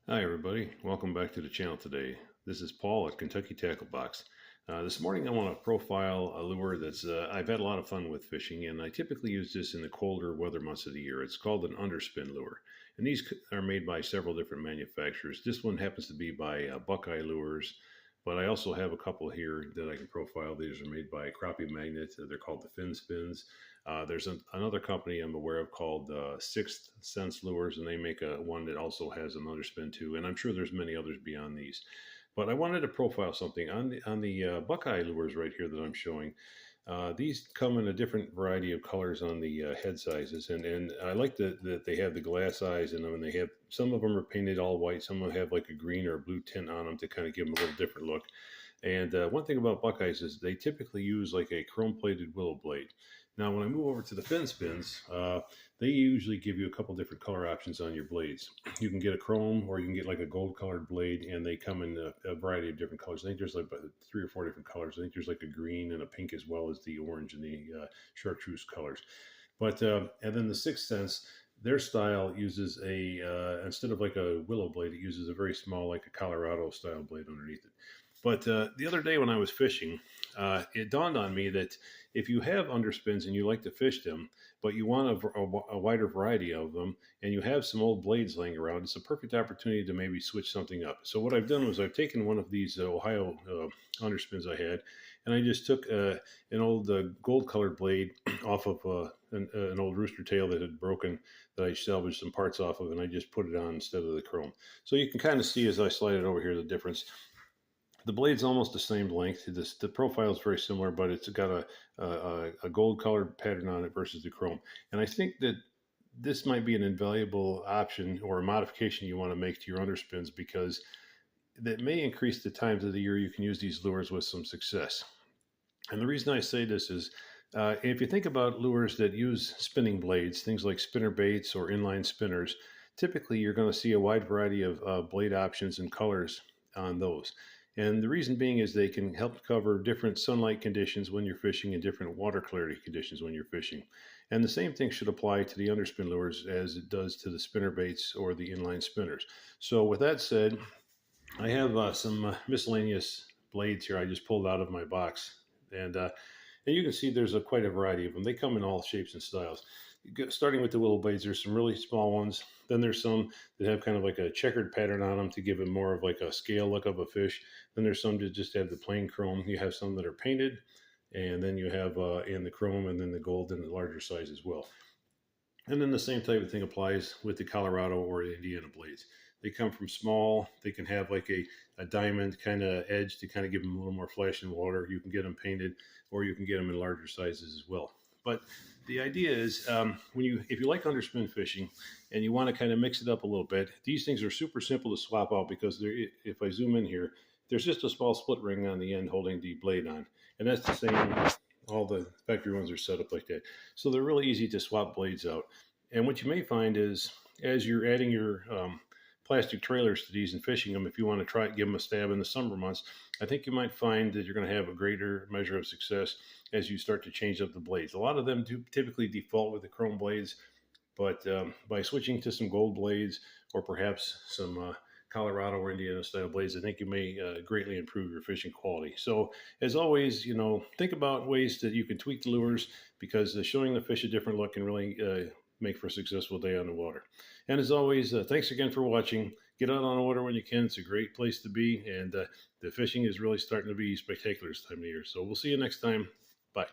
Hi everybody, welcome back to the channel today. This is Paul at Kentucky Tackle Box. This morning I want to profile a lure that's I've had a lot of fun with fishing, and I typically use this in the colder weather months of the year. It's called an underspin lure, and these are made by several different manufacturers. This one happens to be by Buckeye Lures, but I also have a couple here that I can profile. These are made by Crappie Magnet. They're called the Fin Spins. There's another company I'm aware of called Sixth Sense Lures, and they make a one that also has an underspin too. And I'm sure there's many others beyond these. But I wanted to profile something on the Buckeye lures right here that I'm showing. These come in a different variety of colors on the head sizes, and I like that they have the glass eyes in them, and they have some of them are painted all white, some of them have like a green or a blue tint on them to kind of give them a little different look. And one thing about Buckeyes is they typically use like a chrome-plated willow blade. Now, when I move over to the fin spins, they usually give you a couple different color options on your blades. You can get a chrome, or you can get like a gold-colored blade, and they come in a variety of different colors. I think there's like about 3 or 4 different colors. I think there's like a green and a pink as well as the orange and the chartreuse colors. But and then the Sixth Sense, their style uses a instead of like a willow blade, it uses a very small, like a Colorado style blade underneath it. But the other day when I was fishing, it dawned on me that if you have underspins and you like to fish them, but you want a wider variety of them, and you have some old blades laying around, it's a perfect opportunity to maybe switch something up. So what I've done was I've taken one of these Ohio underspins I had, and I just took an old gold-colored blade off of an old rooster tail that had broken, that I salvaged some parts off of, and I just put it on instead of the chrome. So you can kind of see as I slide it over here the difference. The blade's almost the same length. The profile is very similar, but it's got a gold colored pattern on it versus the chrome. And I think that this might be an invaluable option or a modification you want to make to your underspins, because that may increase the times of the year you can use these lures with some success. And the reason I say this is if you think about lures that use spinning blades, things like spinner baits or inline spinners, typically you're going to see a wide variety of blade options and colors on those. And the reason being is they can help cover different sunlight conditions when you're fishing and different water clarity conditions when you're fishing. And the same thing should apply to the underspin lures as it does to the spinner baits or the inline spinners. So with that said, I have some miscellaneous blades here I just pulled out of my box. And you can see there's quite a variety of them. They come in all shapes and styles. Starting with the willow blades, there's some really small ones. Then there's some that have kind of like a checkered pattern on them to give it more of like a scale look of a fish. Then there's some that just have the plain chrome. You have some that are painted, and then you have in the chrome, and then the gold in the larger size as well. And then the same type of thing applies with the Colorado or the Indiana blades. They come from small. They can have like a diamond kind of edge to kind of give them a little more flash in water. You can get them painted, or you can get them in larger sizes as well. But the idea is if you like underspin fishing and you want to kind of mix it up a little bit, these things are super simple to swap out, because if I zoom in here, there's just a small split ring on the end holding the blade on. And that's the same, all the factory ones are set up like that. So they're really easy to swap blades out. And what you may find is as you're adding your plastic trailers to these and fishing them, if you want to try it, give them a stab in the summer months, I think you might find that you're going to have a greater measure of success as you start to change up the blades. A lot of them do typically default with the chrome blades, but by switching to some gold blades or perhaps some Colorado or Indiana style blades, I think you may greatly improve your fishing quality. So as always, think about ways that you can tweak the lures, because showing the fish a different look can really make for a successful day on the water. And as always, thanks again for watching. Get out on the water when you can. It's a great place to be, and the fishing is really starting to be spectacular this time of year. So we'll see you next time. Bye.